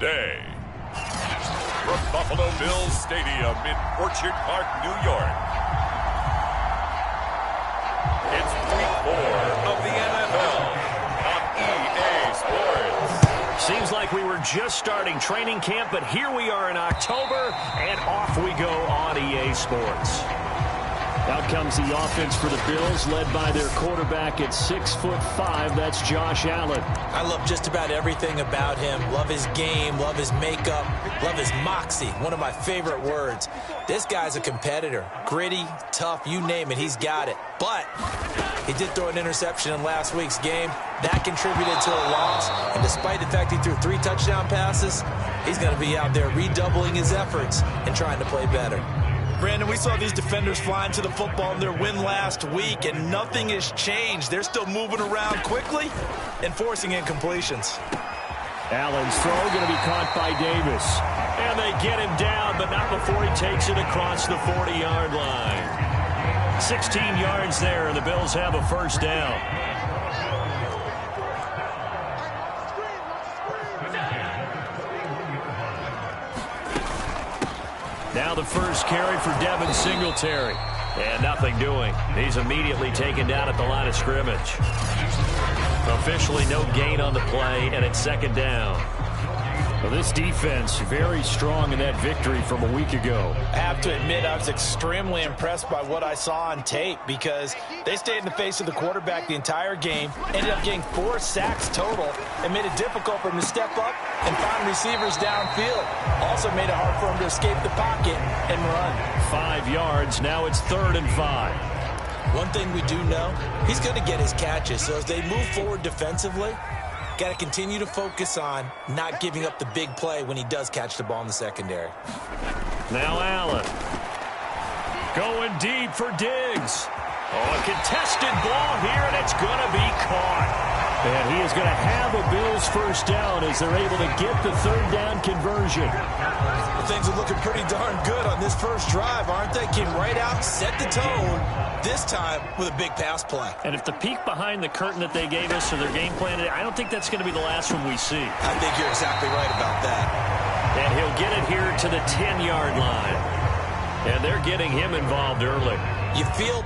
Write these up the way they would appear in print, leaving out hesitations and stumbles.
today. From Buffalo Bills Stadium in Orchard Park, New York. It's week 4 of the NFL on EA Sports. Seems like we were just starting training camp, but here we are in October, and off we go on EA Sports. Out comes the offense for the Bills, led by their quarterback at 6'5". That's Josh Allen. I love just about everything about him. Love his game, love his makeup, love his moxie. One of my favorite words. This guy's a competitor. Gritty, tough, you name it, he's got it. But he did throw an interception in last week's game. That contributed to a loss. And despite the fact he threw 3 touchdown passes, he's going to be out there redoubling his efforts and trying to play better. Brandon, we saw these defenders flying to the football in their win last week, and nothing has changed. They're still moving around quickly and forcing incompletions. Allen's throw going to be caught by Davis. And they get him down, but not before he takes it across the 40-yard line. 16 yards there, and the Bills have a first down. Now the first carry for Devin Singletary. And nothing doing. He's immediately taken down at the line of scrimmage. Officially no gain on the play, and it's second down. Well, this defense very strong in that victory from a week ago. I have to admit, I was extremely impressed by what I saw on tape because they stayed in the face of the quarterback the entire game, ended up getting 4 sacks total, and made it difficult for him to step up and find receivers downfield. Also made it hard for him to escape the pocket and run. 5 yards. Now it's 3rd and 5. One thing we do know, he's going to get his catches. So as they move forward defensively, got to continue to focus on not giving up the big play when he does catch the ball in the secondary. Now Allen. Going deep for Diggs. Oh, a contested ball here, and it's going to be caught. And he is going to have a Bills first down as they're able to get the 3rd down conversion. Well, things are looking pretty darn good on this first drive, aren't they? Came right out, set the tone, this time with a big pass play. And if the peek behind the curtain that they gave us or their game plan, I don't think that's going to be the last one we see. I think you're exactly right about that. And he'll get it here to the 10-yard line. And they're getting him involved early. You feel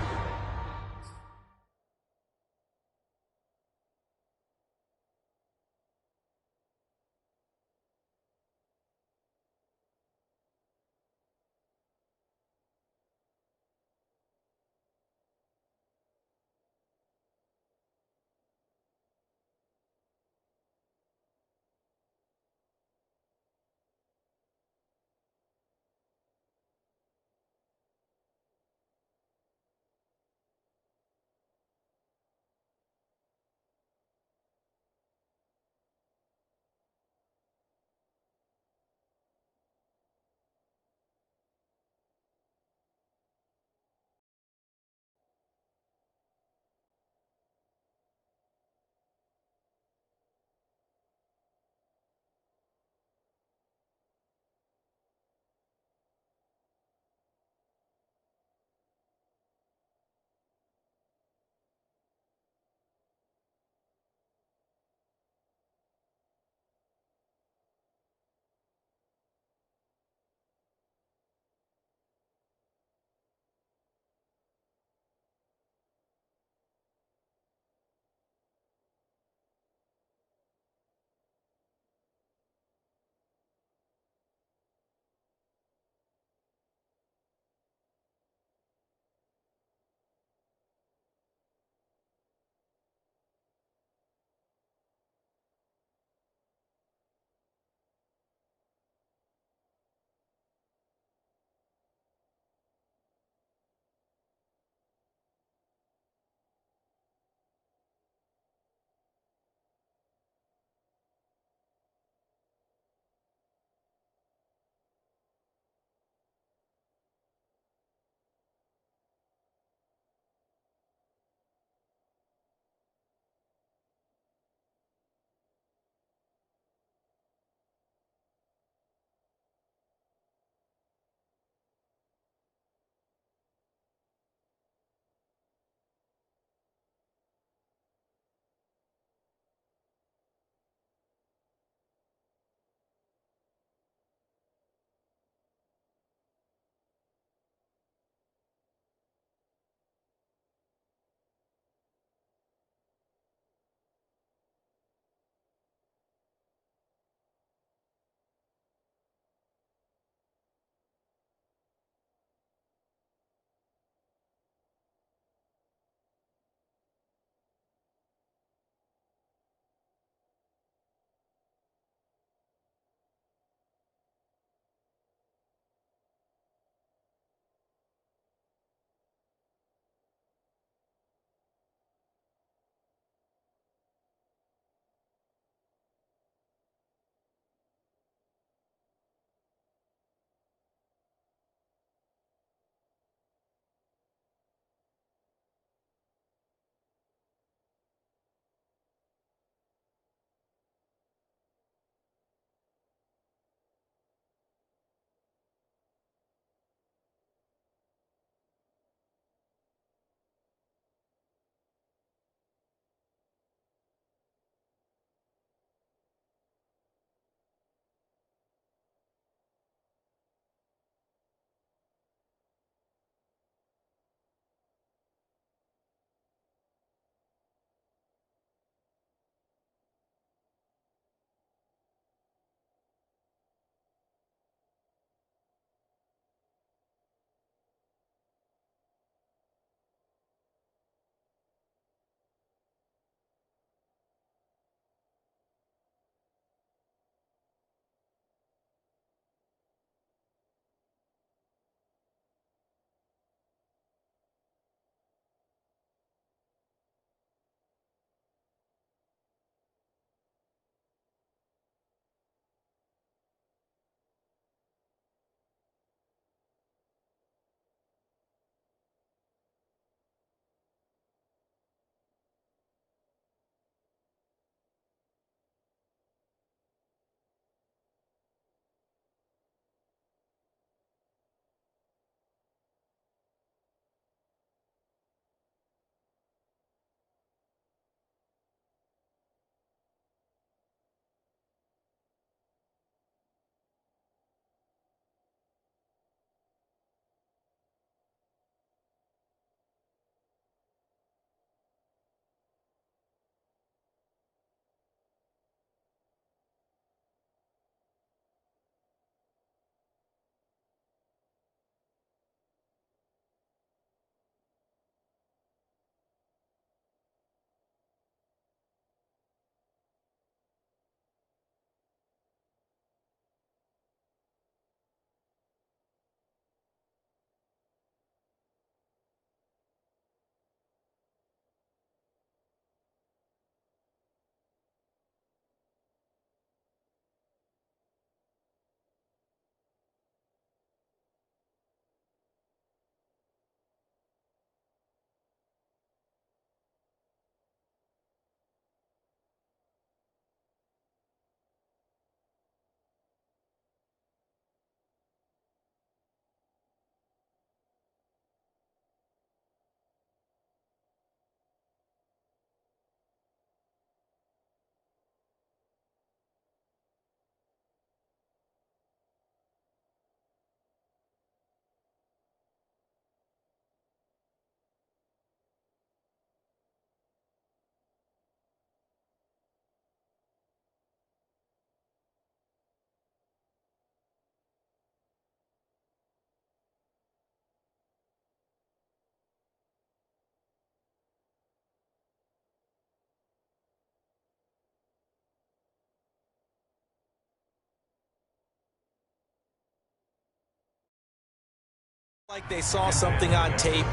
Like they saw something on tape,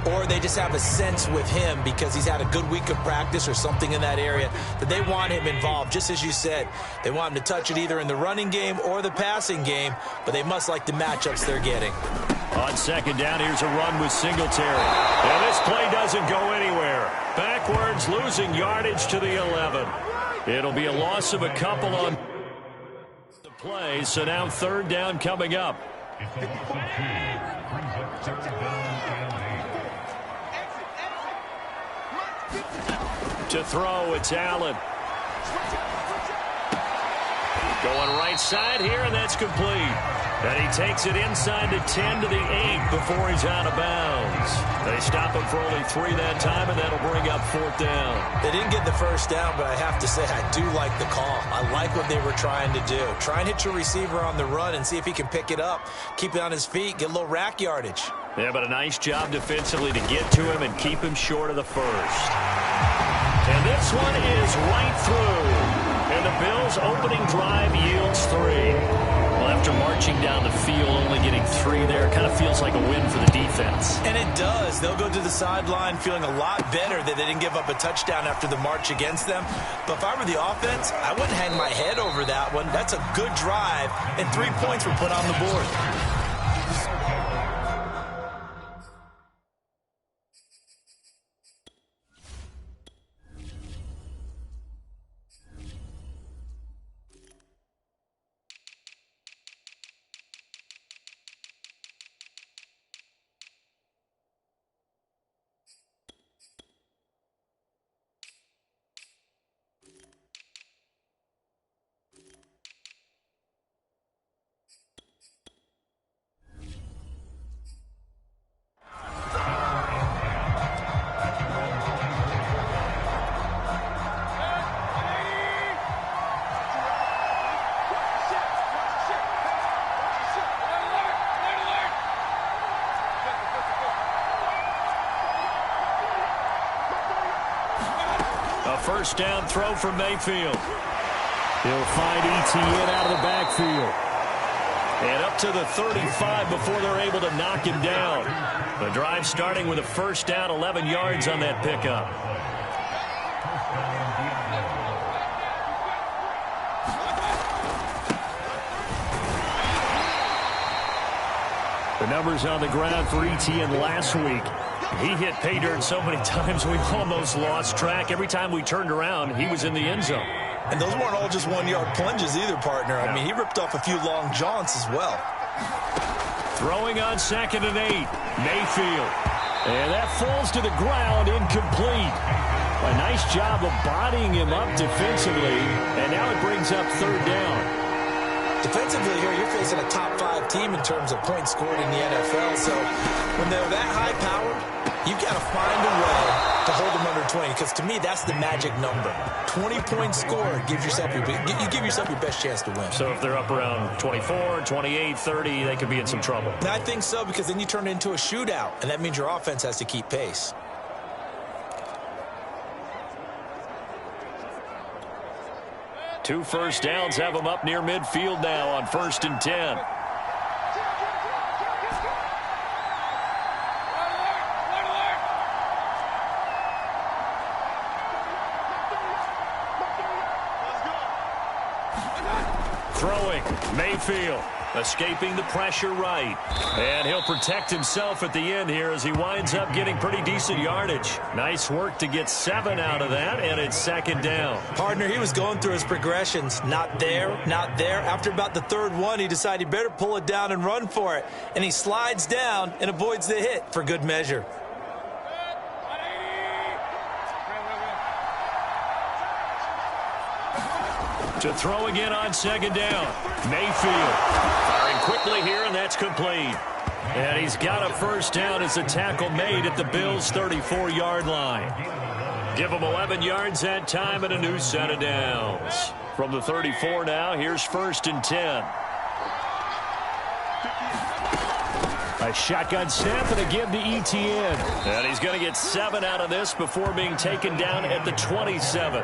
or they just have a sense with him because he's had a good week of practice or something in that area that they want him involved. Just as you said, they want him to touch it either in the running game or the passing game, but they must like the matchups they're getting. On second down, here's a run with Singletary. And this play doesn't go anywhere. Backwards, losing yardage to the 11. It'll be a loss of a couple on the play, so now third down coming up. To throw, it's Allen. Going right side here, and that's complete. And he takes it inside the 10 to the 8 before he's out of bounds. They stop him for only 3 that time, and that'll bring up fourth down. They didn't get the first down, but I have to say I do like the call. I like what they were trying to do. Try and hit your receiver on the run and see if he can pick it up, keep it on his feet, get a little rack yardage. Yeah, but a nice job defensively to get to him and keep him short of the first. And this one is right through. And the Bills' opening drive yields 3. Well, after marching down the field, only getting 3 there, kind of feels like a win for the defense. And it does. They'll go to the sideline feeling a lot better that they didn't give up a touchdown after the march against them. But if I were the offense, I wouldn't hang my head over that one. That's a good drive, and 3 points were put on the board. First down throw from Mayfield. He'll find Etienne out of the backfield. And up to the 35 before they're able to knock him down. The drive starting with a first down, 11 yards on that pickup. The numbers on the ground for Etienne last week. He hit pay dirt so many times we almost lost track. Every time we turned around, he was in the end zone. And those weren't all just 1-yard plunges either, partner. I mean, he ripped off a few long jaunts as well. Throwing on 2nd and 8. Mayfield. And that falls to the ground, incomplete. A nice job of bodying him up defensively. And now it brings up third down. Defensively here, you're facing a top 5 team in terms of points scored in the NFL. So when they're that high-powered, you've got to find a way to hold them under 20. Because to me, that's the magic number. 20 points scored gives yourself you give yourself your best chance to win. So if they're up around 24, 28, 30, they could be in some trouble. And I think so, because then you turn it into a shootout, and that means your offense has to keep pace. Two first downs have them up near midfield now on 1st and 10. Throwing, Mayfield. Escaping the pressure right. And he'll protect himself at the end here as he winds up getting pretty decent yardage. Nice work to get 7 out of that, and it's 2nd down. Partner, he was going through his progressions. Not there, not there. After about the 3rd one, he decided he better pull it down and run for it. And he slides down and avoids the hit for good measure. To throw again on 2nd down. Mayfield firing quickly here, and that's complete. And he's got a first down as a tackle made at the Bills' 34-yard line. Give him 11 yards that time and a new set of downs. From the 34 now, here's 1st and 10. A shotgun snap and a give to Etienne. And he's going to get 7 out of this before being taken down at the 27.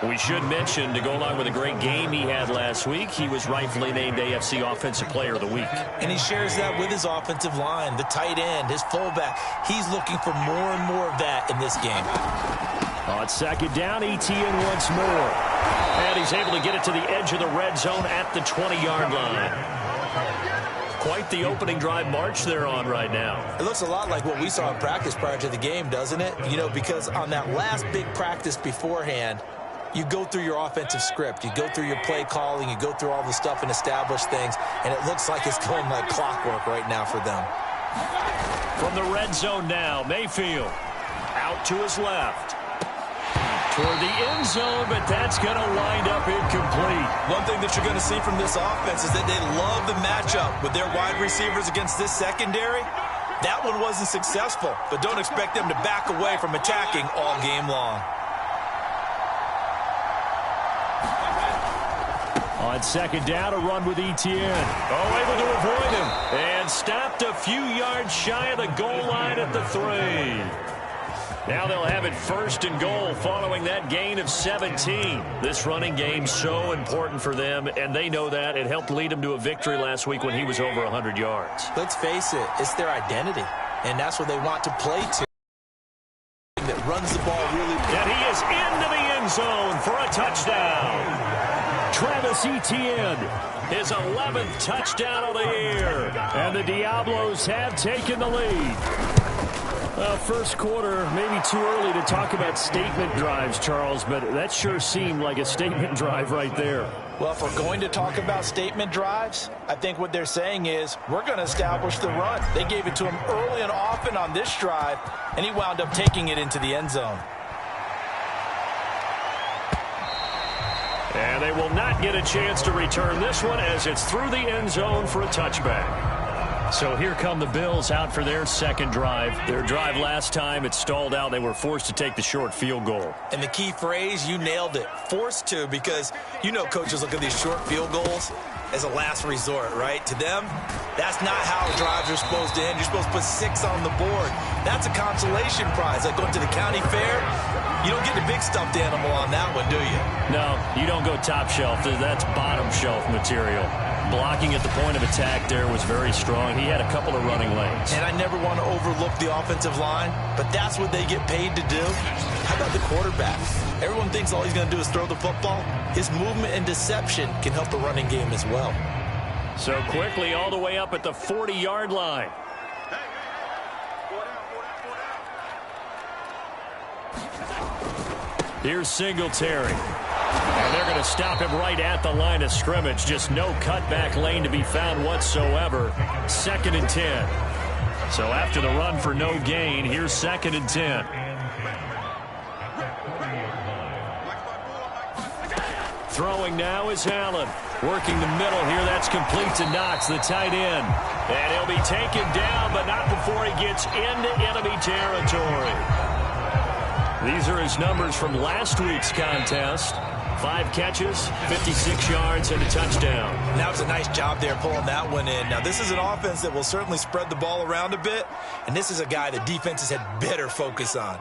We should mention, to go along with a great game he had last week, he was rightfully named AFC Offensive Player of the Week. And he shares that with his offensive line, the tight end, his fullback. He's looking for more and more of that in this game. On second down, Etienne once more. And he's able to get it to the edge of the red zone at the 20-yard line. Quite the opening drive march they're on right now. It looks a lot like what we saw in practice prior to the game, doesn't it? You know, because on that last big practice beforehand, you go through your offensive script. You go through your play calling. You go through all the stuff and establish things. And it looks like it's going like clockwork right now for them. From the red zone now, Mayfield out to his left. Toward the end zone, but that's going to wind up incomplete. One thing that you're going to see from this offense is that they love the matchup with their wide receivers against this secondary. That one wasn't successful, but don't expect them to back away from attacking all game long. On second down, a run with Etienne. Oh, able to avoid him. And stopped a few yards shy of the goal line at the 3. Now they'll have it first and goal following that gain of 17. This running game so important for them, and they know that. It helped lead them to a victory last week when he was over 100 yards. Let's face it, it's their identity, and that's what they want to play to. That runs the ball really well. And he is into the end zone for a touchdown. Travis Etienne. His 11th touchdown of the year. And the Diablos have taken the lead. First quarter, maybe too early to talk about statement drives, Charles, but that sure seemed like a statement drive right there. Well, if we're going to talk about statement drives, I think what they're saying is we're going to establish the run. They gave it to him early and often on this drive, and he wound up taking it into the end zone. And they will not get a chance to return this one as it's through the end zone for a touchback. So here come the Bills out for their second drive. Their drive last time, it stalled out. They were forced to take the short field goal. And the key phrase, you nailed it, forced to, because you know coaches look at these short field goals as a last resort, right? To them, that's not how drives are supposed to end. You're supposed to put 6 on the board. That's a consolation prize. Like going to the county fair, you don't get the big stuffed animal on that one, do you? No, you don't go top shelf. That's bottom shelf material. Blocking at the point of attack there was very strong. He had a couple of running lanes. And I never want to overlook the offensive line, but that's what they get paid to do. How about the quarterback? Everyone thinks all he's going to do is throw the football. His movement and deception can help a running game as well. So quickly all the way up at the 40-yard line. Here's Singletary. And they're going to stop him right at the line of scrimmage. Just no cutback lane to be found whatsoever. 2nd and 10. So after the run for no gain, here's 2nd and 10. Throwing now is Allen. Working the middle here. That's complete to Knox, the tight end. And he'll be taken down, but not before he gets into enemy territory. These are his numbers from last week's contest. 5 catches, 56 yards, and a touchdown. That was a nice job there pulling that one in. Now, this is an offense that will certainly spread the ball around a bit, and this is a guy that defenses had better focus on.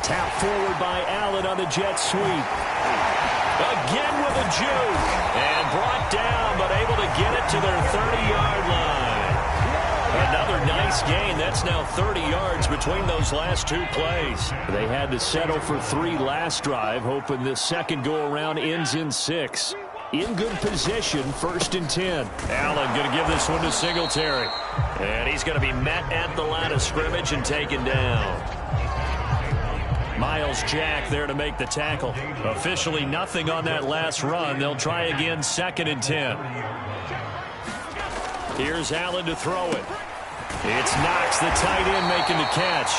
Tap forward by Allen on the jet sweep. Again with a juke. And brought down, but able to get it to their 30-yard line. Another nice gain. That's now 30 yards between those last 2 plays. They had to settle for 3 last drive, hoping this second go-around ends in 6. In good position, 1st and 10. Allen going to give this one to Singletary. And he's going to be met at the line of scrimmage and taken down. Miles Jack there to make the tackle. Officially nothing on that last run. They'll try again, 2nd and 10. Here's Allen to throw it. It's Knox, the tight end, making the catch.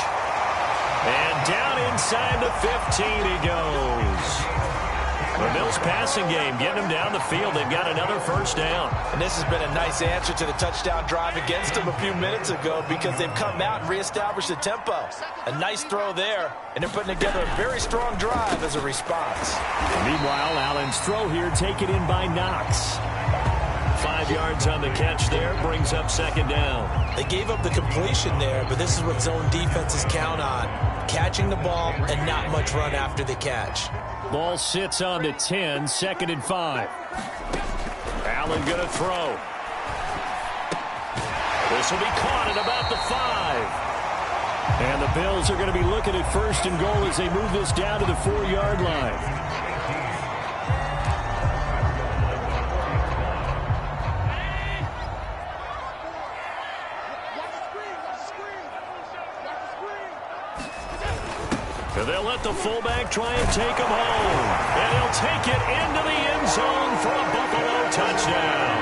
And down inside the 15 he goes. The Bills passing game, getting them down the field. They've got another first down. And this has been a nice answer to the touchdown drive against them a few minutes ago because they've come out and reestablished the tempo. A nice throw there, and they're putting together a very strong drive as a response. Meanwhile, Allen's throw here taken in by Knox. 5 yards on the catch there. Brings up second down. They gave up the completion there, but this is what zone defenses count on. Catching the ball and not much run after the catch. Ball sits on the 10, 2nd and 5. Allen going to throw. This will be caught at about the 5. And the Bills are going to be looking at 1st and goal as they move this down to the 4-yard line. They'll let the fullback try and take him home. And he'll take it into the end zone for a Buffalo touchdown.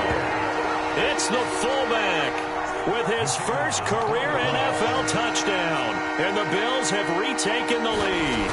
It's the fullback with his first career NFL touchdown. And the Bills have retaken the lead.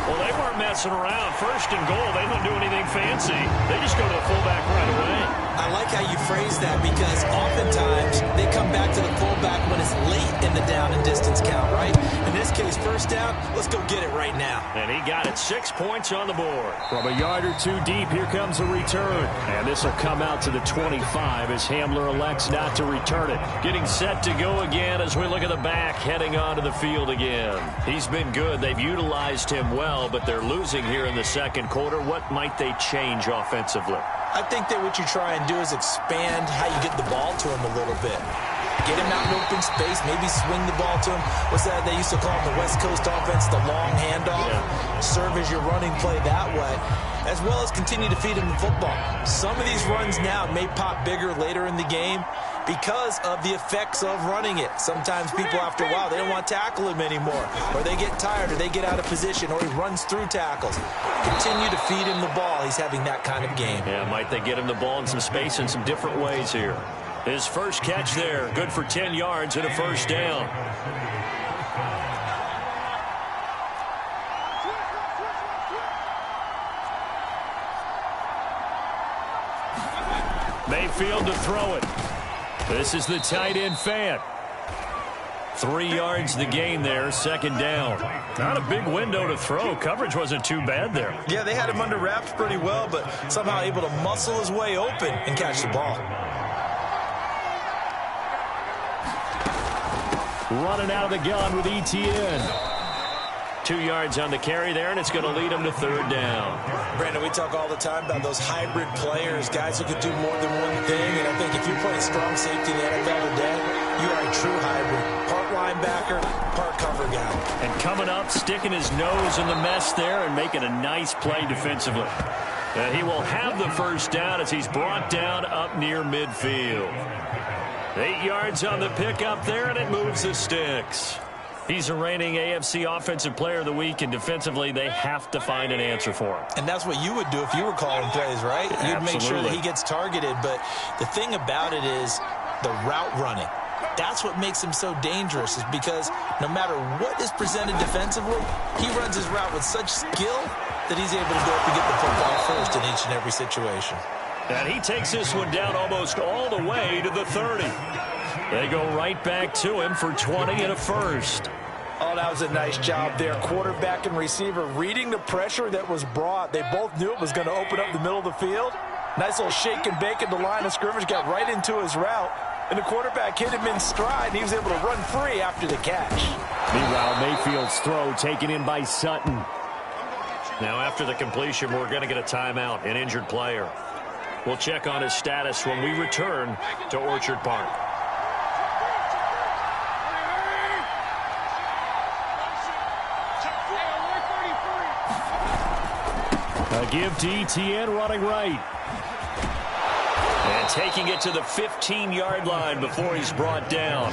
Well, they weren't messing around. 1st and goal, they don't do anything fancy. They just go to the fullback right away. I like how you phrase that because oftentimes they come back to the fullback when it's late in the down and distance count, right? In this case, 1st down, let's go get it right now. And he got it. 6 points on the board. From a yard or 2 deep, here comes a return. And this will come out to the 25 as Hamler elects not to return it. Getting set to go again as we look at the back heading onto the field again. He's been good. They've utilized him well, but they're losing here in the 2nd quarter. What might they change offensively? I think that what you try and do is expand how you get the ball to him a little bit. Get him out in open space, maybe swing the ball to him. What's that they used to call the West Coast offense, the long handoff? Yeah. Serve as your running play that way, as well as continue to feed him the football. Some of these runs now may pop bigger later in the game because of the effects of running it. Sometimes people, after a while, they don't want to tackle him anymore, or they get tired, or they get out of position, or he runs through tackles. Continue to feed him the ball. He's having that kind of game. Yeah, might they get him the ball in some space in some different ways here. His first catch there, good for 10 yards and a 1st down. Mayfield to throw it. This is the tight end fan. 3 yards the gain there, 2nd down. Not a big window to throw. Coverage wasn't too bad there. Yeah, they had him under wraps pretty well, but somehow able to muscle his way open and catch the ball. Running out of the gun with ETN. 2 yards on the carry there, and it's going to lead him to 3rd down. Brandon, we talk all the time about those hybrid players, guys who could do more than one thing, and I think if you're playing strong safety in the NFL today, you are a true hybrid. Part linebacker, part cover guy. And coming up, sticking his nose in the mess there and making a nice play defensively. He will have the 1st down as he's brought down up near midfield. 8 yards on the pickup there, and it moves the sticks. He's a reigning AFC Offensive Player of the Week, and defensively, they have to find an answer for him. And that's what you would do if you were calling plays, right? Absolutely. You'd make sure that he gets targeted, but the thing about it is the route running. That's what makes him so dangerous, is because no matter what is presented defensively, he runs his route with such skill that he's able to go up and get the football first in each and every situation. And he takes this one down almost all the way to the 30. They go right back to him for 20 and a 1st. Oh, that was a nice job there. Quarterback and receiver reading the pressure that was brought. They both knew it was going to open up the middle of the field. Nice little shake and bake at the line of scrimmage, got right into his route. And the quarterback hit him in stride, and he was able to run free after the catch. Meanwhile, Mayfield's throw taken in by Sutton. Now, after the completion, we're going to get a timeout, an injured player. We'll check on his status when we return to Orchard Park. A give to ETN running right. And taking it to the 15-yard line before he's brought down.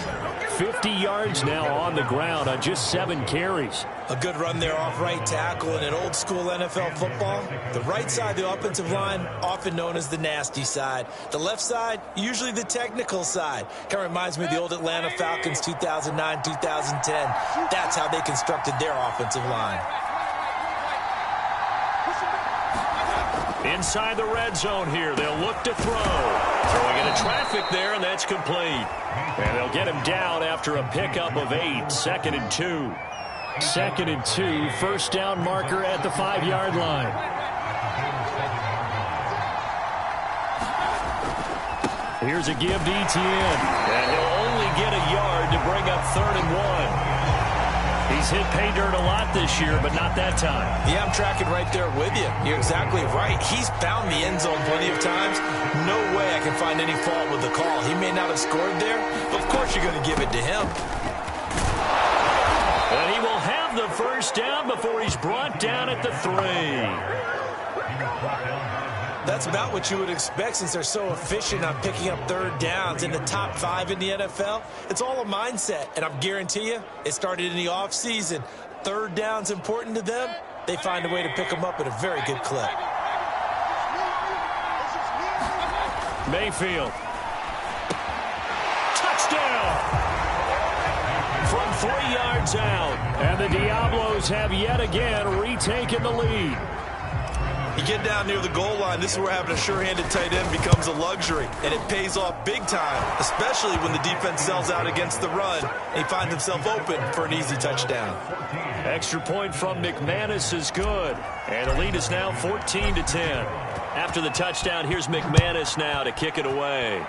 50 yards now on the ground on just 7 carries. A good run there off right tackle in an old-school NFL football. The right side, the offensive line, often known as the nasty side. The left side, usually the technical side. Kind of reminds me of the old Atlanta Falcons 2009, 2010. That's how they constructed their offensive line. Inside the red zone here, they'll look to throw. Throwing into traffic there, and that's complete. And they'll get him down after a pickup of 8, 2nd and 2. 2nd and 2, 1st down marker at the 5-yard line. Here's a give to Etienne. And he'll only get a yard to bring up 3rd and 1. He's hit pay dirt a lot this year, but not that time. Yeah, I'm tracking right there with you. You're exactly right. He's found the end zone plenty of times. No way I can find any fault with the call. He may not have scored there, but of course you're going to give it to him. And he will have the first down before he's brought down at the 3. That's about what you would expect since they're so efficient on picking up 3rd downs in the top 5 in the NFL. It's all a mindset, and I guarantee you it started in the offseason. 3rd down's important to them. They find a way to pick them up at a very good clip. Mayfield. Touchdown! From 3 yards out. And the Diablos have yet again retaken the lead. You get down near the goal line, this is where having a sure-handed tight end becomes a luxury, and it pays off big time, especially when the defense sells out against the run, and he finds himself open for an easy touchdown. Extra point from McManus is good, and the lead is now 14-10. After the touchdown, here's McManus now to kick it away.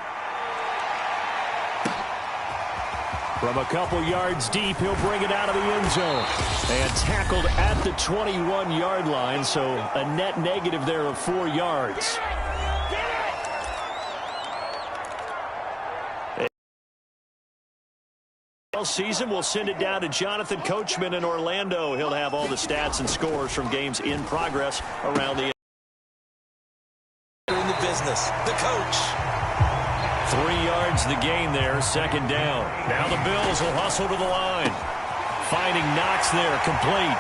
From a couple yards deep, he'll bring it out of the end zone. And tackled at the 21-yard line, so a net negative there of 4 yards. All season, we'll send it down to Jonathan Coachman in Orlando. He'll have all the stats and scores from games in progress around the in the business, the coach. 3 yards the gain there, 2nd down. Now the Bills will hustle to the line. Finding Knox there, complete.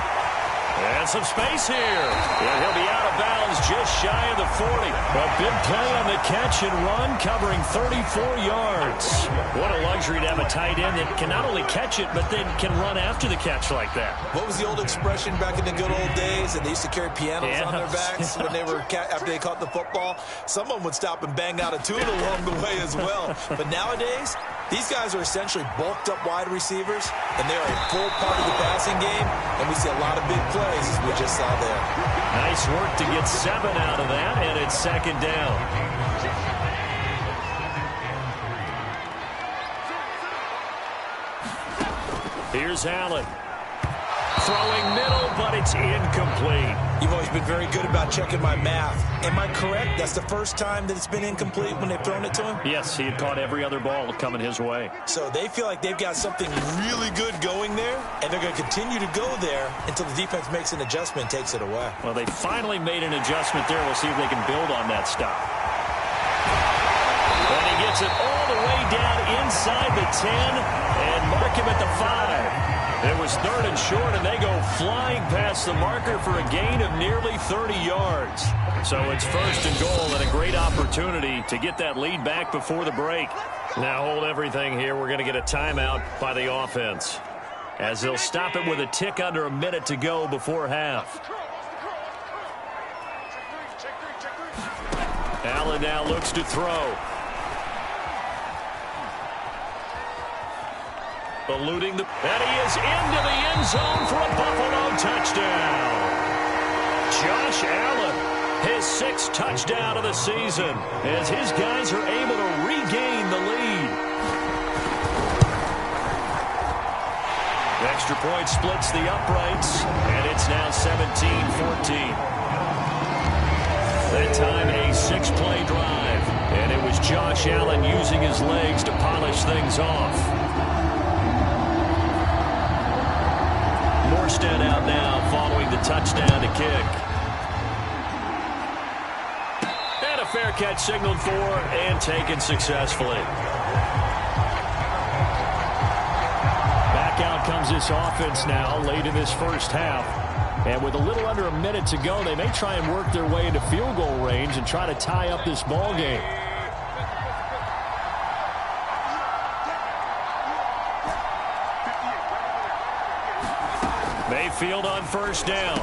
And some space here. And he'll be out of bounds just shy of the 40. A big play on the catch and run, covering 34 yards. What a luxury to have a tight end that can not only catch it, but then can run after the catch like that. What was the old expression back in the good old days? And they used to carry pianos on their backs when they were after they caught the football. Someone would stop and bang out a tune along the way as well. But nowadays, these guys are essentially bulked up wide receivers, and they're a full part of the passing game, and we see a lot of big plays as we just saw there. Nice work to get 7 out of that, and it's 2nd down. Here's Allen. Throwing middle, but it's incomplete. You've always been very good about checking my math. Am I correct? That's the first time that it's been incomplete when they've thrown it to him? Yes, he had caught every other ball coming his way. So they feel like they've got something really good going there, and they're going to continue to go there until the defense makes an adjustment and takes it away. Well, they finally made an adjustment there. We'll see if they can build on that stop. And he gets it all the way down inside the 10 and mark him at the 5. It was 3rd and short, and they go flying past the marker for a gain of nearly 30 yards. So it's 1st and goal, and a great opportunity to get that lead back before the break. Now hold everything here. We're going to get a timeout by the offense, as they'll stop it with a tick under a minute to go before half. Allen now looks to throw. Eluding the... And he is into the end zone for a Buffalo touchdown. Josh Allen, his 6th touchdown of the season, as his guys are able to regain the lead. The extra point splits the uprights, and it's now 17-14. That time a 6-play drive, and it was Josh Allen using his legs to polish things off. Morstead out now following the touchdown to kick. And a fair catch signaled for and taken successfully. Back out comes this offense now late in this first half. And with a little under a minute to go, they may try and work their way into field goal range and try to tie up this ball game. Mayfield on 1st down.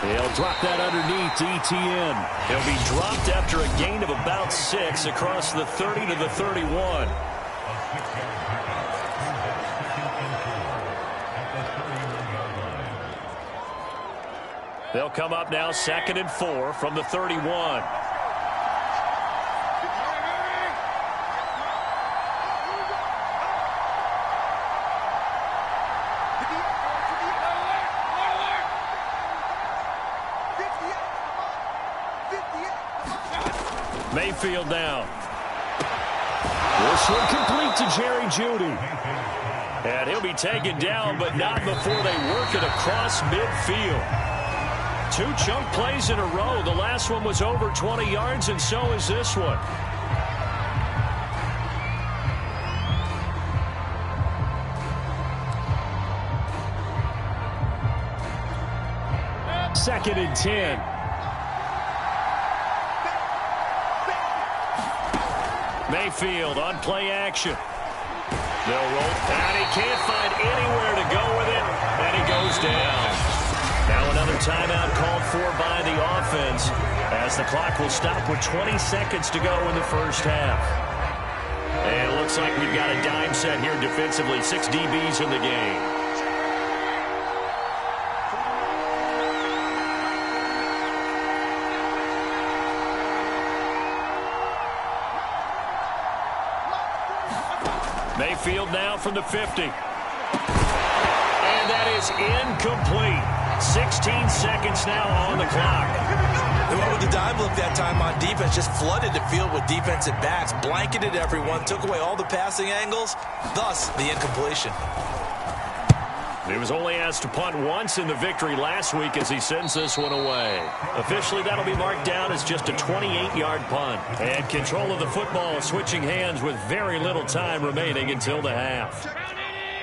He'll drop that underneath to Etienne. He'll be dropped after a gain of about 6 across the 30 to the 31. They'll come up now 2nd and 4 from the 31. Mayfield now. This one complete to Jerry Jeudy. And he'll be taken down, but not before they work it across midfield. 2 chunk plays in a row. The last one was over 20 yards, and so is this one. Second and 10. Mayfield on play action. They'll roll, and he can't find anywhere to go with it, and he goes down. Now another timeout called for by the offense, as the clock will stop with 20 seconds to go in the first half. And it looks like we've got a dime set here defensively. 6 DBs in the game. Mayfield now from the 50. And that is incomplete. 16 seconds now on the clock. They went with the dime look that time on defense. Just flooded the field with defensive backs. Blanketed everyone. Took away all the passing angles. Thus, the incompletion. He was only asked to punt once in the victory last week as he sends this one away. Officially, that'll be marked down as just a 28-yard punt. And control of the football switching hands with very little time remaining until the half.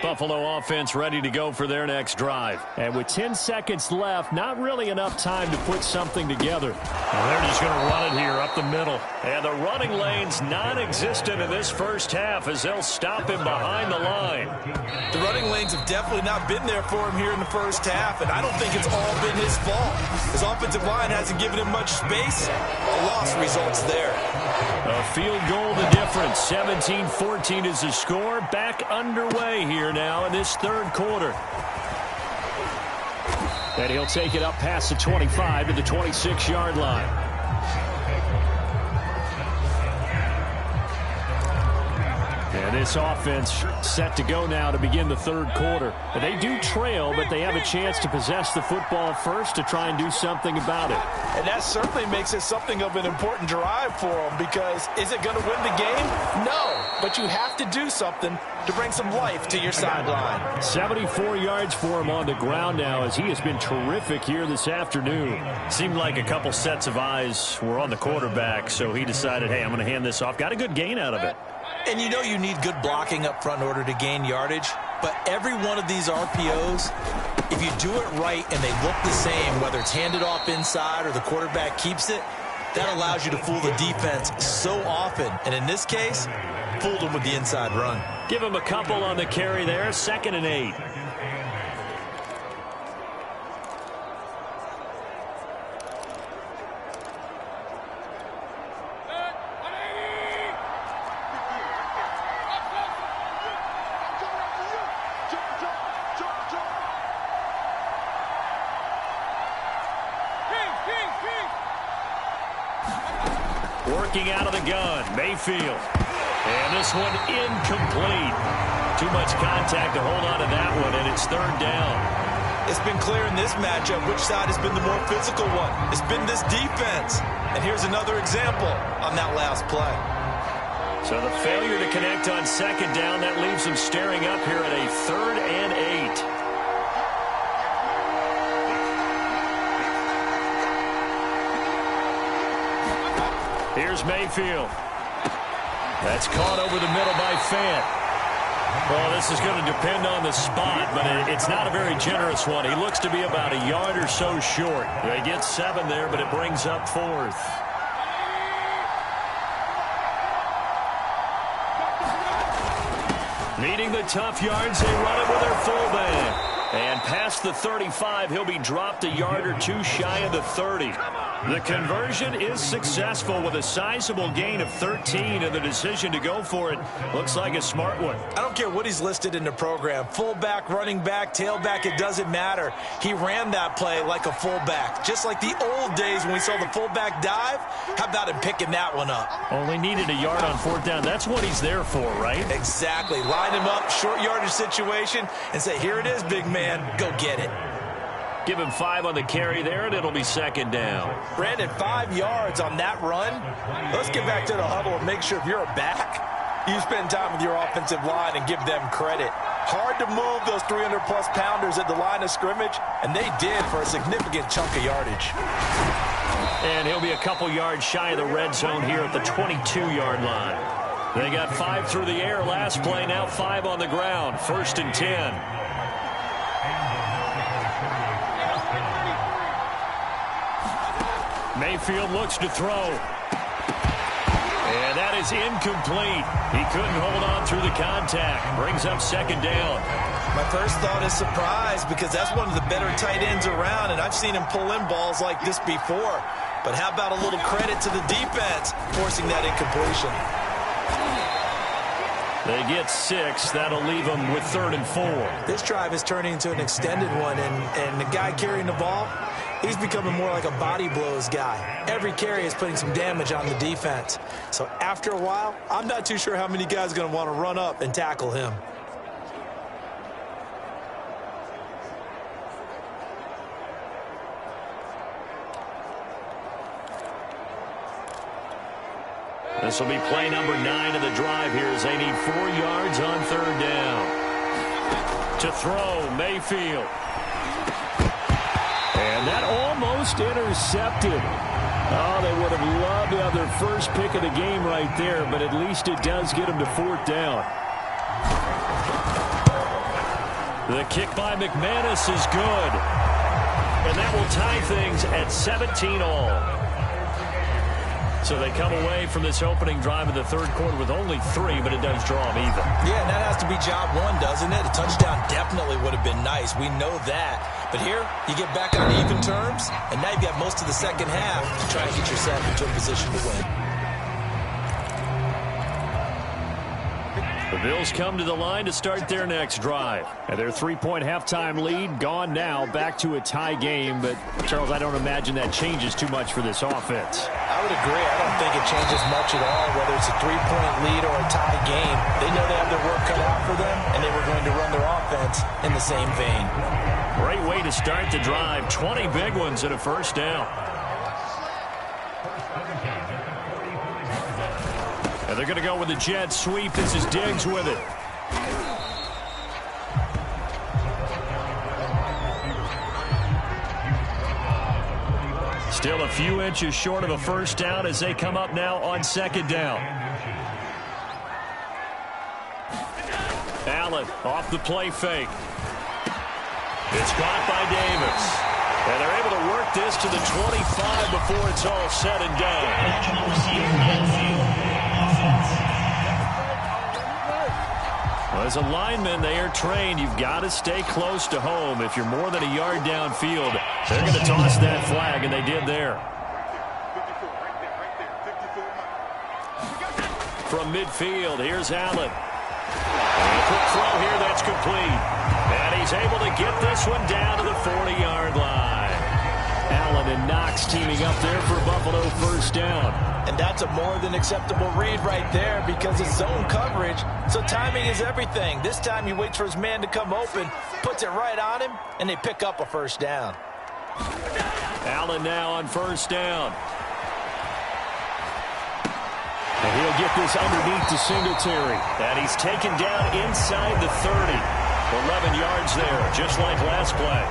Buffalo offense ready to go for their next drive. And with 10 seconds left, not really enough time to put something together. And they're just going to run it here up the middle. And the running lane's non-existent in this first half as they'll stop him behind the line. The running lanes have definitely not been there for him here in the first half, and I don't think it's all been his fault. His offensive line hasn't given him much space. A loss results there. A field goal the difference. 17-14 is the score. Back underway here now in this third quarter. And he'll take it up past the 25 to the 26-yard line. And this offense set to go now to begin the third quarter. They do trail, but they have a chance to possess the football first to try and do something about it. And that certainly makes it something of an important drive for them, because is it going to win the game? No, but you have to do something to bring some life to your sideline. 74 yards for him on the ground now as he has been terrific here this afternoon. Seemed like a couple sets of eyes were on the quarterback, so he decided, hey, I'm going to hand this off. Got a good gain out of it. And you know you need good blocking up front in order to gain yardage, but every one of these RPOs, if you do it right and they look the same, whether it's handed off inside or the quarterback keeps it, that allows you to fool the defense so often. And in this case, fooled them with the inside run. Give him a couple on the carry there. 2nd and 8. Working out of the gun, Mayfield. And this one incomplete. Too much contact to hold on to that one, and it's 3rd down. It's been clear in this matchup which side has been the more physical one. It's been this defense. And here's another example on that last play. So the failure to connect on 2nd down, that leaves them staring up here at a 3rd and 8. Here's Mayfield. That's caught over the middle by Fant. Well, this is going to depend on the spot, but it's not a very generous one. He looks to be about a yard or so short. They get 7 there, but it brings up 4th. Needing the tough yards, they run it with their fullback. And past the 35, he'll be dropped a yard or two shy of the 30. The conversion is successful with a sizable gain of 13, and the decision to go for it looks like a smart one. I don't care what he's listed in the program. Fullback, running back, tailback, it doesn't matter. He ran that play like a fullback, just like the old days when we saw the fullback dive. How about him picking that one up? Only needed a yard on 4th down. That's what he's there for, right? Exactly. Line him up, short yardage situation, and say, here it is, big man. Go get it. Give him 5 on the carry there, and it'll be second down. Brandon, 5 yards on that run. Let's get back to the huddle and make sure if you're a back, you spend time with your offensive line and give them credit. Hard to move those 300-plus pounders at the line of scrimmage, and they did for a significant chunk of yardage. And he'll be a couple yards shy of the red zone here at the 22-yard line. They got 5 through the air last play, now 5 on the ground. 1st and 10. Mayfield looks to throw. And that is incomplete. He couldn't hold on through the contact. Brings up second down. My first thought is surprise because that's one of the better tight ends around, and I've seen him pull in balls like this before. But how about a little credit to the defense forcing that incompletion? They get 6. That'll leave them with 3rd and 4. This drive is turning into an extended one, and the guy carrying the ball, he's becoming more like a body blows guy. Every carry is putting some damage on the defense. So after a while, I'm not too sure how many guys are going to want to run up and tackle him. This will be play number 9 of the drive here as they need 4 yards on 3rd down. To throw, Mayfield. And that almost intercepted. Oh, they would have loved to have their first pick of the game right there, but at least it does get them to 4th down. The kick by McManus is good. And that will tie things at 17 all. So they come away from this opening drive in the 3rd quarter with only 3, but it does draw them even. Yeah, and that has to be job 1, doesn't it? A touchdown definitely would have been nice. We know that. But here, you get back on even terms, and now you've got most of the second half to try and get yourself into a position to win. The Bills come to the line to start their next drive. And their 3-point halftime lead gone now, back to a tie game. But, Charles, I don't imagine that changes too much for this offense. I would agree. I don't think it changes much at all, whether it's a 3-point lead or a tie game. They know they have their work cut out for them, and they were going to run their offense in the same vein. Great way to start the drive. 20 big ones and a 1st down. And they're going to go with the jet sweep. This is Diggs with it. Still a few inches short of a 1st down as they come up now on 2nd down. Allen off the play fake. It's caught by Davis. And they're able to work this to the 25 before it's all said and done. Well, as a lineman, they are trained. You've got to stay close to home. If you're more than a yard downfield, they're going to toss that flag, and they did there. From midfield, here's Allen. And a quick throw here, that's complete. And he's able to get this one down to the 40-yard line. Allen and Knox teaming up there for Buffalo 1st down. And that's a more than acceptable read right there because it's zone coverage, so timing is everything. This time he waits for his man to come open, puts it right on him, and they pick up a 1st down. Allen now on 1st down. And he'll get this underneath to Singletary. And he's taken down inside the 30. 11 yards there, just like last play.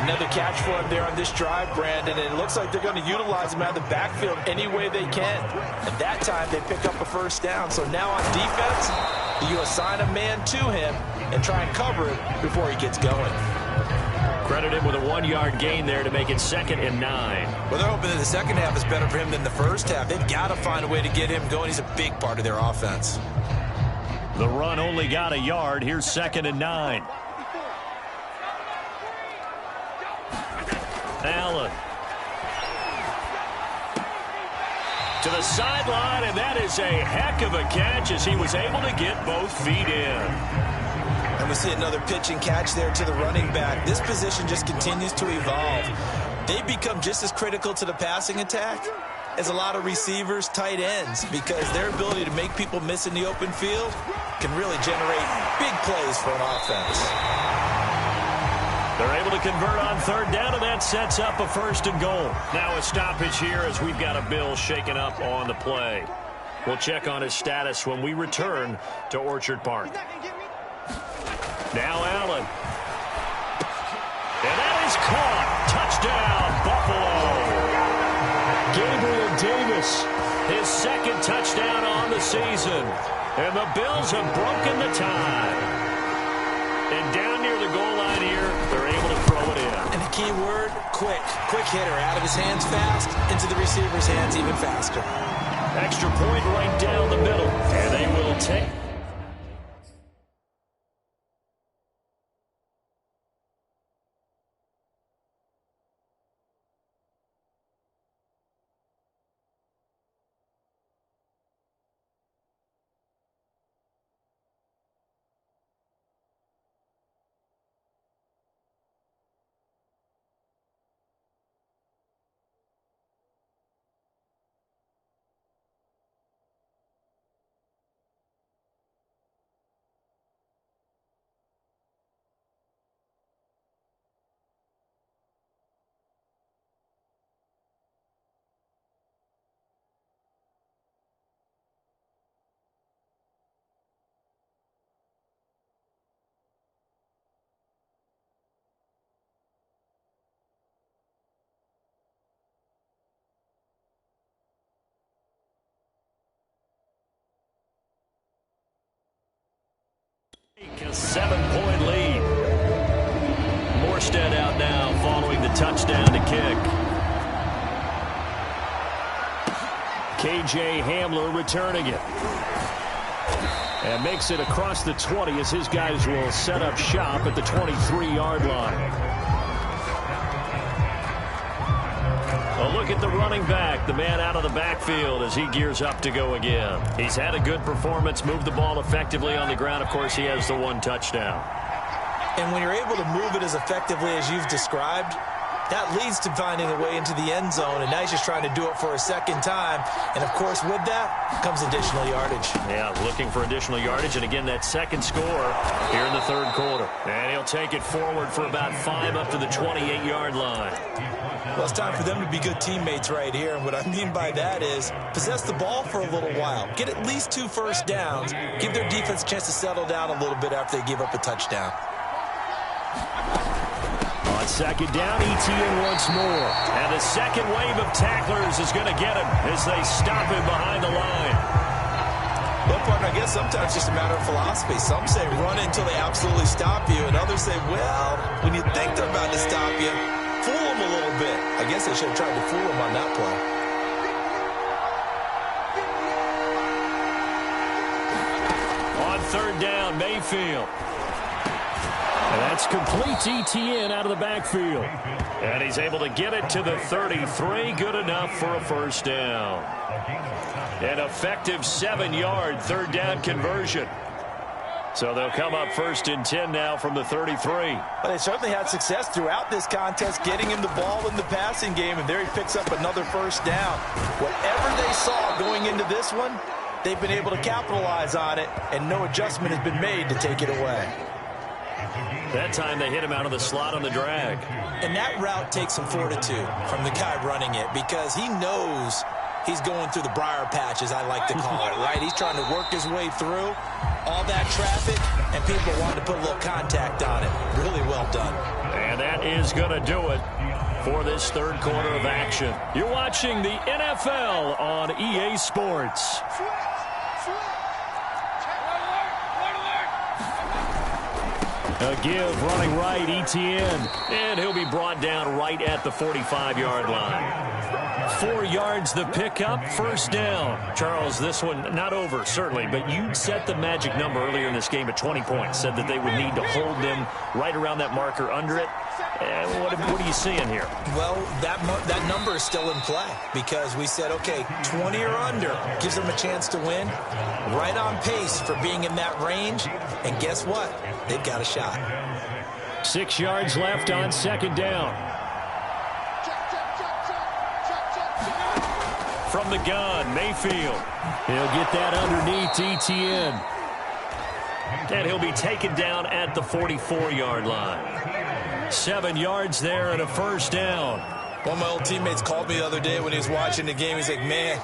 Another catch for him there on this drive, Brandon, and it looks like they're going to utilize him out of the backfield any way they can. At that time, they pick up a 1st down. So now on defense, you assign a man to him and try and cover it before he gets going. Credit him with a 1-yard gain there to make it 2nd and 9. Well, they're hoping that the second half is better for him than the first half. They've got to find a way to get him going. He's a big part of their offense. The run only got a yard. Here's 2nd and 9. Allen. To the sideline, and that is a heck of a catch as he was able to get both feet in. And we see another pitch and catch there to the running back. This position just continues to evolve. They become just as critical to the passing attack as a lot of receivers, tight ends, because their ability to make people miss in the open field can really generate big plays for an offense. They're able to convert on third down, and that sets up a 1st and goal. Now a stoppage here as we've got a Bill shaken up on the play. We'll check on his status when we return to Orchard Park. Now Allen. And that is caught. Touchdown, Buffalo. Gabriel Davis, his 2nd touchdown on the season. And the Bills have broken the tie. And down near the goal line here, they're able to throw it in. And the key word, quick. Quick hitter. Out of his hands fast, into the receiver's hands even faster. Extra point right down the middle. And they will take... A 7-point lead. Morstead out now following the touchdown to kick. KJ Hamler returning it. And makes it across the 20 as his guys will set up shop at the 23-yard line. A look at the running back, the man out of the backfield as he gears up to go again. He's had a good performance, moved the ball effectively on the ground. Of course, he has the 1 touchdown. And when you're able to move it as effectively as you've described, that leads to finding a way into the end zone, and now he's just trying to do it for a 2nd time. And, of course, with that comes additional yardage. Yeah, looking for additional yardage, and again, that 2nd score here in the 3rd quarter. And he'll take it forward for about 5 up to the 28-yard line. Well, it's time for them to be good teammates right here, and what I mean by that is possess the ball for a little while, get at least 2 first downs, give their defense a chance to settle down a little bit after they give up a touchdown. On 2nd down, Etienne once more. And the 2nd wave of tacklers is going to get him as they stop him behind the line. Well, partner, I guess sometimes it's just a matter of philosophy. Some say run until they absolutely stop you, and others say, well, when you think they're about to stop you, fool them a little bit. I guess they should have tried to fool them on that play. On 3rd down, Mayfield. And that's complete to Etienne out of the backfield. And he's able to get it to the 33. Good enough for a 1st down. An effective 7-yard 3rd down conversion. So they'll come up 1st and 10 now from the 33. But they certainly had success throughout this contest, getting him the ball in the passing game, and there he picks up another 1st down. Whatever they saw going into this one, they've been able to capitalize on it, and no adjustment has been made to take it away. That time they hit him out of the slot on the drag. And that route takes some fortitude from the guy running it, because he knows he's going through the briar patch, as I like to call it, right? He's trying to work his way through all that traffic, and people wanting to put a little contact on it. Really well done. And that is going to do it for this 3rd quarter of action. You're watching the NFL on EA Sports. A give, running right, Etienne. And he'll be brought down right at the 45-yard line. 4 yards the pickup, 1st down. Charles, this one not over, certainly, but you set the magic number earlier in this game at 20 points. Said that they would need to hold them right around that marker under it. What are you seeing here? Well, that number is still in play because we said, okay, 20 or under gives them a chance to win. Right on pace for being in that range. And guess what? They've got a shot. 6 yards left on 2nd down. From the gun, Mayfield. He'll get that underneath Etienne. And he'll be taken down at the 44-yard line. 7 yards there and a first down. One of my old teammates called me the other day when he was watching the game. He's like, man,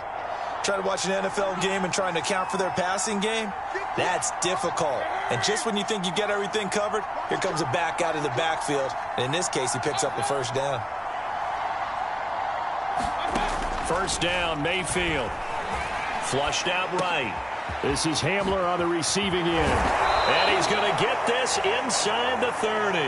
trying to watch an NFL game and trying to account for their passing game, that's difficult. And just when you think you get everything covered, here comes a back out of the backfield. And in this case, he picks up a first down. First down, Mayfield. Flushed out right. This is Hamler on the receiving end. And he's going to get this inside the 30.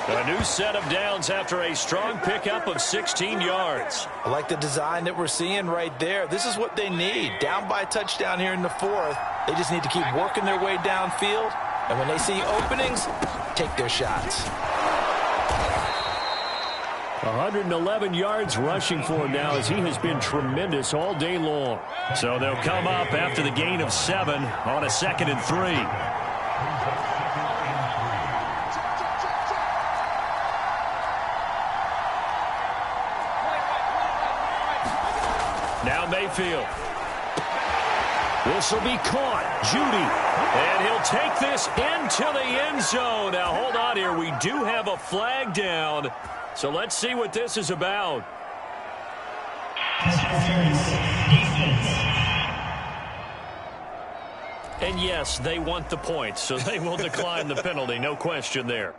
A new set of downs after a strong pickup of 16 yards. I like the design that we're seeing right there. This is what they need. Down by a touchdown here in the 4th. They just need to keep working their way downfield. And when they see openings, take their shots. 111 yards rushing for him now as he has been tremendous all day long. So they'll come up after the gain of 7 on a 2nd and 3. Now Mayfield. This will be caught. Judy. And he'll take this into the end zone. Now hold on here. We do have a flag down. So let's see what this is about. And yes, they want the points, so they will decline the penalty. No question there.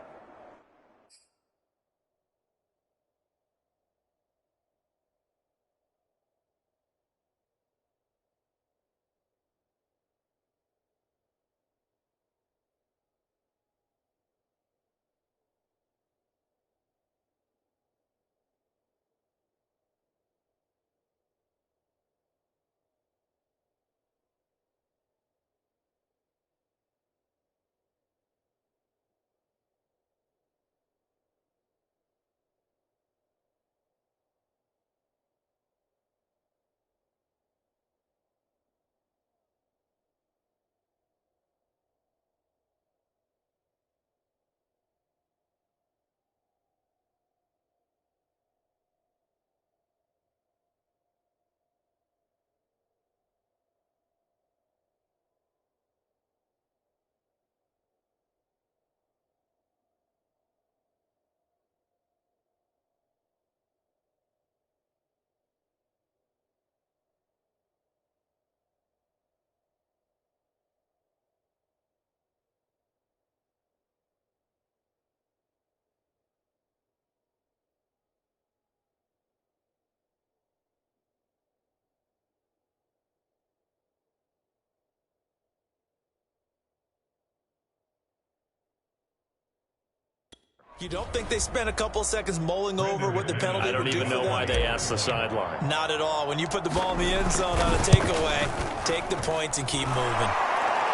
You don't think they spent a couple seconds mulling over what the penalty would do for them? I don't even know why they asked the sideline. Not at all. When you put the ball in the end zone on a takeaway, take the points and keep moving.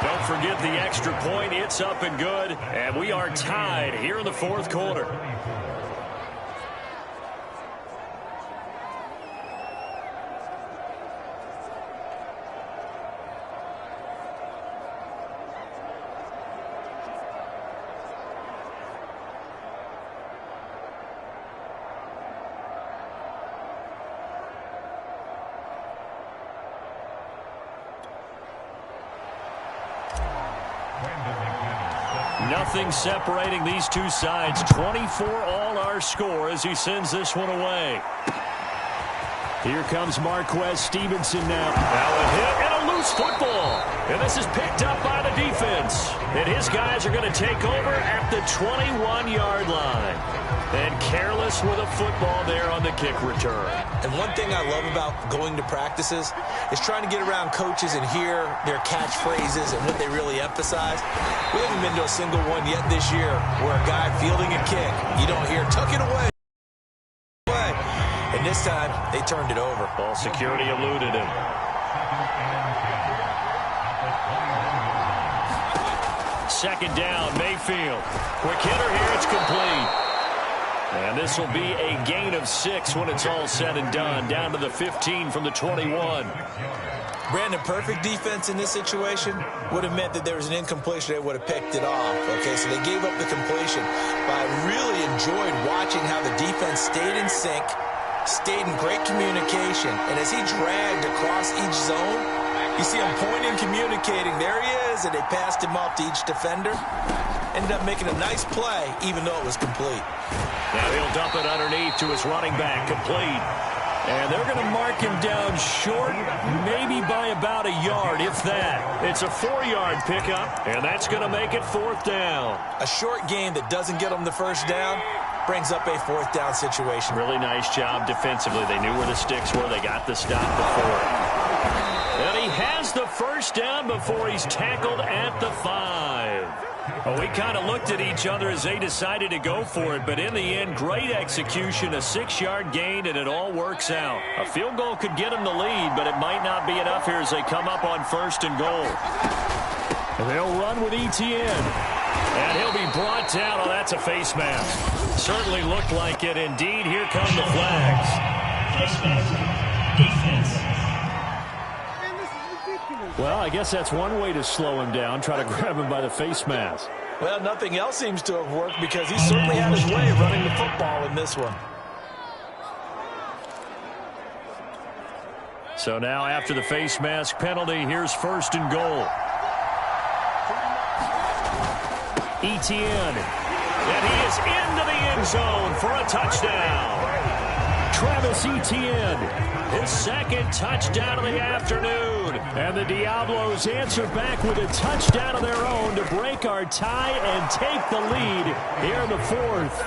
Don't forget the extra point. It's up and good. And we are tied here in the 4th quarter. Nothing separating these two sides. 24 all our score as he sends this one away. Here comes Marquez Stevenson now. Now a hit and a loose football. And this is picked up by the defense. And his guys are going to take over at the 21-yard line. And careless with a football there on the kick return. And one thing I love about going to practices is trying to get around coaches and hear their catchphrases and what they really emphasize. We haven't been to a single one yet this year where a guy fielding a kick, you don't hear, tuck it away. And this time, they turned it over. Ball security eluded him. Second down, Mayfield. Quick hitter here, it's complete. And this will be a gain of 6 when it's all said and done. Down to the 15 from the 21. Brandon, perfect defense in this situation would have meant that there was an incompletion. They would have picked it off. Okay, so they gave up the completion. But I really enjoyed watching how the defense stayed in sync, stayed in great communication. And as he dragged across each zone, you see him pointing, communicating. There he is, and they passed him off to each defender. ended up making a nice play, even though it was complete. Now he'll dump it underneath to his running back, complete. And they're going to mark him down short, maybe by about a yard, if that. It's a 4-yard pickup, and that's going to make it 4th down. A short game that doesn't get them the first down brings up a 4th down situation. Really nice job defensively. They knew where the sticks were. They got the stop before. And he has the first down before he's tackled at the 5. Well, we kind of looked at each other as they decided to go for it, but in the end, great execution, a 6-yard gain, and it all works out. A field goal could get them the lead, but it might not be enough here as they come up on 1st and goal. And they'll run with Etienne. And he'll be brought down. Oh, that's a face mask. Certainly looked like it. Indeed, here come the flags. Defense. Well, I guess that's one way to slow him down, try to grab him by the face mask. Well, nothing else seems to have worked because he certainly had his way running the football in this one. So now after the face mask penalty, here's 1st and goal. Etienne. And he is into the end zone for a touchdown. Travis Etienne, his 2nd touchdown of the afternoon. And the Diablos answer back with a touchdown of their own to break our tie and take the lead here in the 4th.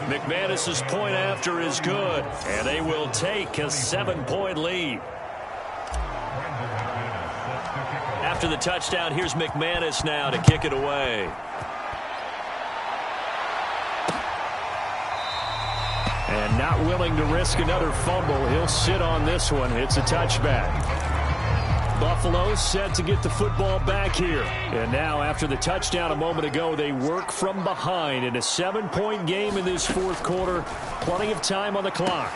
McManus's point after is good, and they will take a 7-point lead. After the touchdown, here's McManus now to kick it away. And not willing to risk another fumble, he'll sit on this one. It's a touchback. Buffalo set to get the football back here. And now after the touchdown a moment ago, they work from behind in a 7-point game in this 4th quarter. Plenty of time on the clock.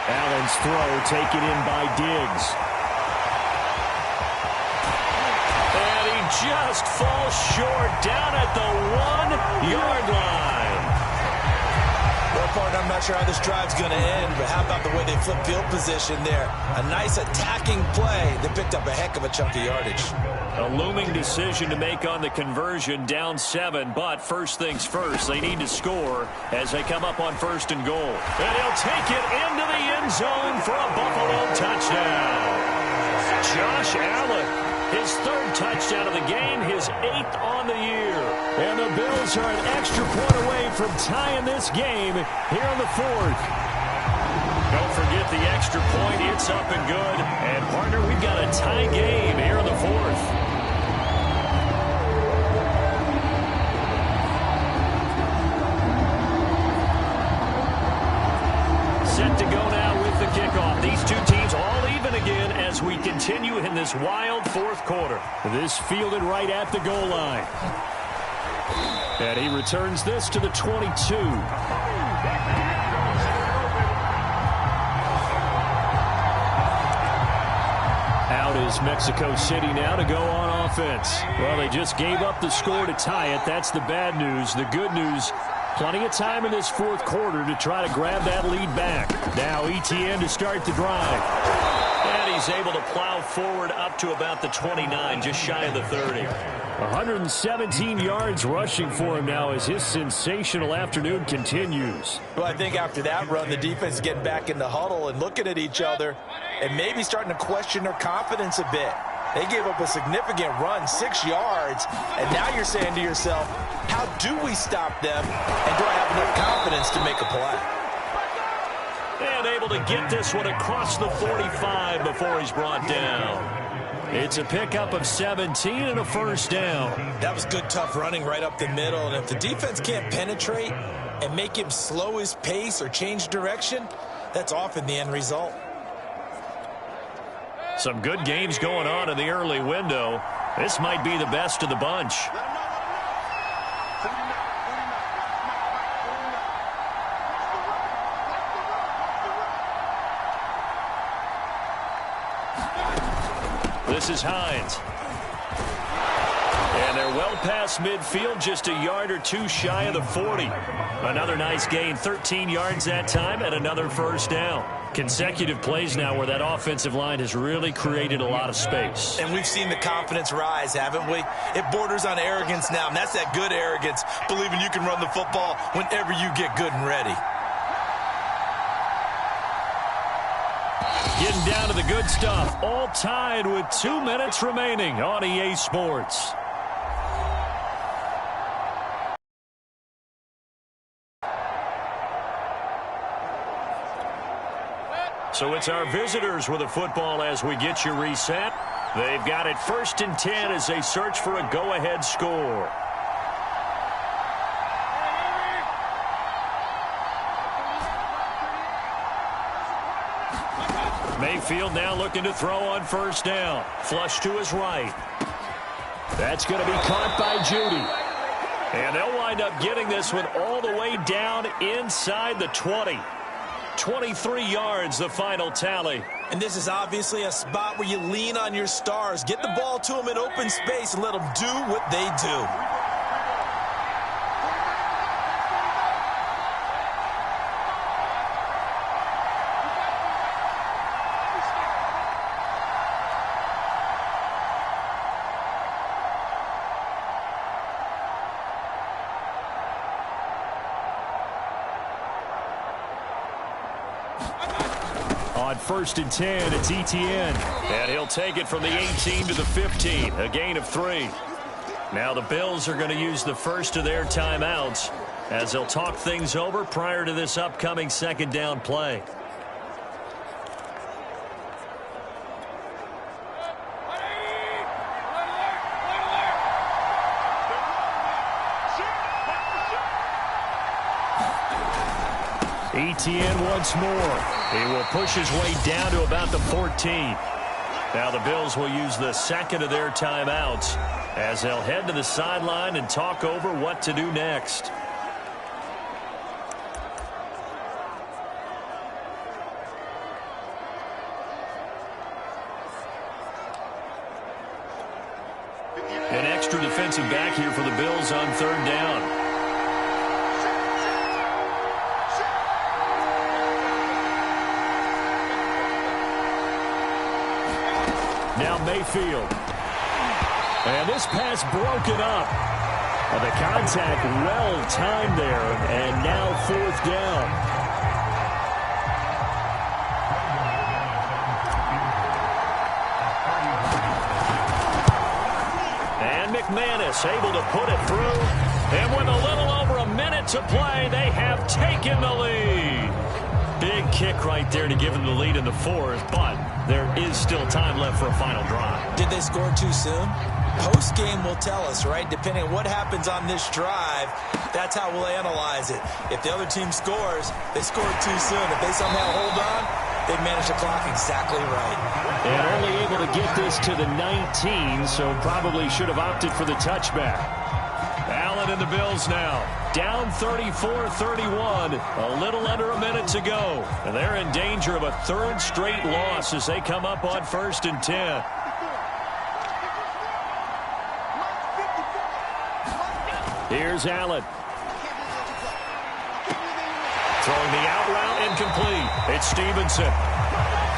Allen's throw taken in by Diggs. And he just falls short down at the 1-yard line. Well, partner, I'm not sure how this drive's going to end, but how about the way they flip field position there? A nice attacking play that picked up a heck of a chunk of yardage. A looming decision to make on the conversion, down 7, but first things first, they need to score as they come up on 1st and goal. And he'll take it into the end zone for a Buffalo touchdown. Josh Allen, his 3rd touchdown of the game, his 8th on the year. And the Bills are an extra point away from tying this game here in the 4th. Don't forget the extra point. It's up and good. And, partner, we've got a tie game here in the 4th. Set to go now with the kickoff. These two teams all even again as we continue in this wild 4th quarter. This fielded right at the goal line. And he returns this to the 22. Out is Mexico City now to go on offense. Well, they just gave up the score to tie it. That's the bad news. The good news, plenty of time in this 4th quarter to try to grab that lead back. Now Etienne to start the drive. And he's able to plow forward up to about the 29, just shy of the 30. 117 yards rushing for him now as his sensational afternoon continues. Well, I think after that run, the defense is getting back in the huddle and looking at each other and maybe starting to question their confidence a bit. They gave up a significant run, 6 yards, and now you're saying to yourself, how do we stop them, and do I have enough confidence to make a play? And able to get this one across the 45 before he's brought down. It's a pickup of 17 and a first down. That was good, tough running right up the middle. And if the defense can't penetrate and make him slow his pace or change direction, that's often the end result. Some good games going on in the early window. This might be the best of the bunch. This is Hines. And they're well past midfield, just a yard or two shy of the 40. Another nice gain, 13 yards that time, and another first down. Consecutive plays now where that offensive line has really created a lot of space. And we've seen the confidence rise, haven't we? It borders on arrogance now, and that's that good arrogance, believing you can run the football whenever you get good and ready. Getting down to the good stuff, all tied with 2 minutes remaining on EA Sports. So it's our visitors with the football as we get you reset. They've got it 1st and 10 as they search for a go-ahead score. Mayfield now looking to throw on 1st down. Flush to his right. That's going to be caught by Judy. And they'll wind up getting this one all the way down inside the 20. 23 yards, the final tally. And this is obviously a spot where you lean on your stars. Get the ball to them in open space and let them do what they do. On 1st and 10, it's Etienne. And he'll take it from the 18 to the 15, a gain of 3. Now the Bills are going to use the first of their timeouts as they'll talk things over prior to this upcoming 2nd down play. Etienne once more. He will push his way down to about the 14. Now the Bills will use the 2nd of their timeouts as they'll head to the sideline and talk over what to do next. An extra defensive back here for the Bills on 3rd down. Now Mayfield. And this pass broken up. The contact well timed there, and now 4th down. And McManus able to put it through. And with a little over a minute to play, they have taken the lead. Big kick right there to give them the lead in the 4th, but there is still time left for a final drive. Did they score too soon? Post-game will tell us, right? Depending on what happens on this drive, that's how we'll analyze it. If the other team scores, they scored too soon. If they somehow hold on, they've managed the clock exactly right. And only able to get this to the 19, so probably should have opted for the touchback. Allen and the Bills now down 34-31, a little under a minute to go. And they're in danger of a 3rd straight loss as they come up on 1st and 10. Here's Allen. Throwing the out route incomplete. It's Stevenson.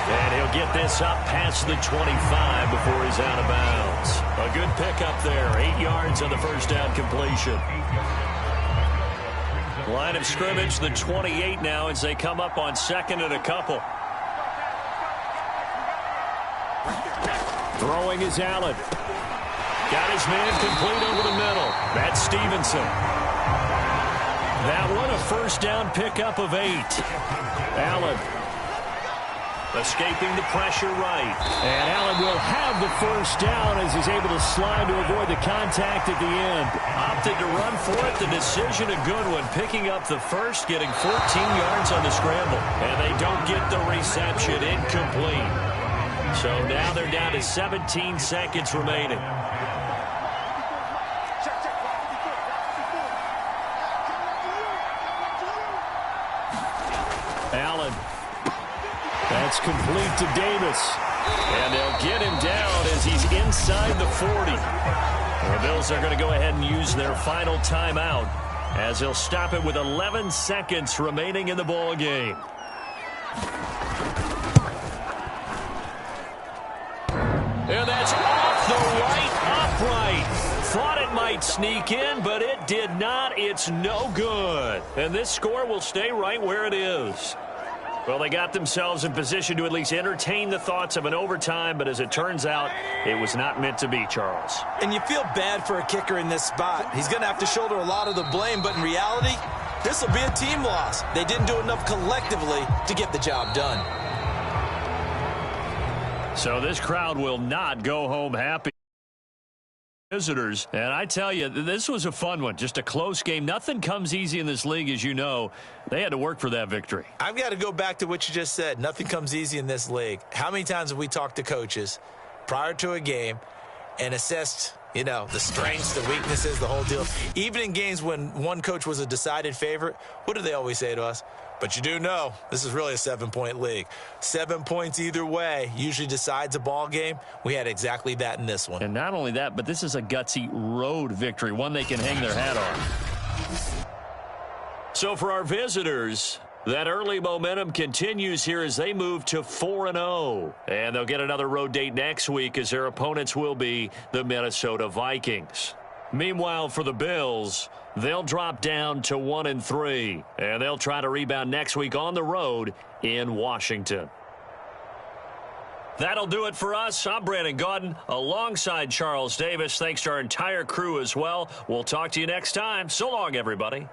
And he'll get this up past the 25 before he's out of bounds. A good pickup there. 8 yards on the 1st down completion. Line of scrimmage, the 28 now as they come up on 2nd and a couple. Throwing is Allen. Got his man complete over the middle. That's Stevenson. That one a 1st down pickup of 8. Allen escaping the pressure right. And Allen will have the 1st down as he's able to slide to avoid the contact at the end. Opted to run for it. The decision a good one. Picking up the 1st, getting 14 yards on the scramble. And they don't get the reception. Incomplete. So now they're down to 17 seconds remaining. Allen. That's complete to Davis. And they'll get him down as he's inside the 40. The Bills are going to go ahead and use their final timeout as they'll stop it with 11 seconds remaining in the ball game. And that's off the right upright. Thought it might sneak in, but it did not. It's no good. And this score will stay right where it is. Well, they got themselves in position to at least entertain the thoughts of an overtime, but as it turns out, it was not meant to be, Charles. And you feel bad for a kicker in this spot. He's going to have to shoulder a lot of the blame, but in reality, this will be a team loss. They didn't do enough collectively to get the job done. So this crowd will not go home happy. Visitors, and I tell you, this was a fun one. Just a close game. Nothing comes easy in this league, as you know. They had to work for that victory. I've got to go back to what you just said. Nothing comes easy in this league. How many times have we talked to coaches prior to a game and assessed, the strengths, the weaknesses, the whole deal? Even in games when one coach was a decided favorite, what do they always say to us? But you do know this is really a 7-point league. 7 points either way usually decides a ball game. We had exactly that in this one. And not only that, but this is a gutsy road victory, one they can hang their hat on. So for our visitors, that early momentum continues here as they move to 4-0. And they'll get another road date next week as their opponents will be the Minnesota Vikings. Meanwhile, for the Bills, they'll drop down to 1-3, and they'll try to rebound next week on the road in Washington. That'll do it for us. I'm Brandon Gaudin alongside Charles Davis. Thanks to our entire crew as well. We'll talk to you next time. So long, everybody.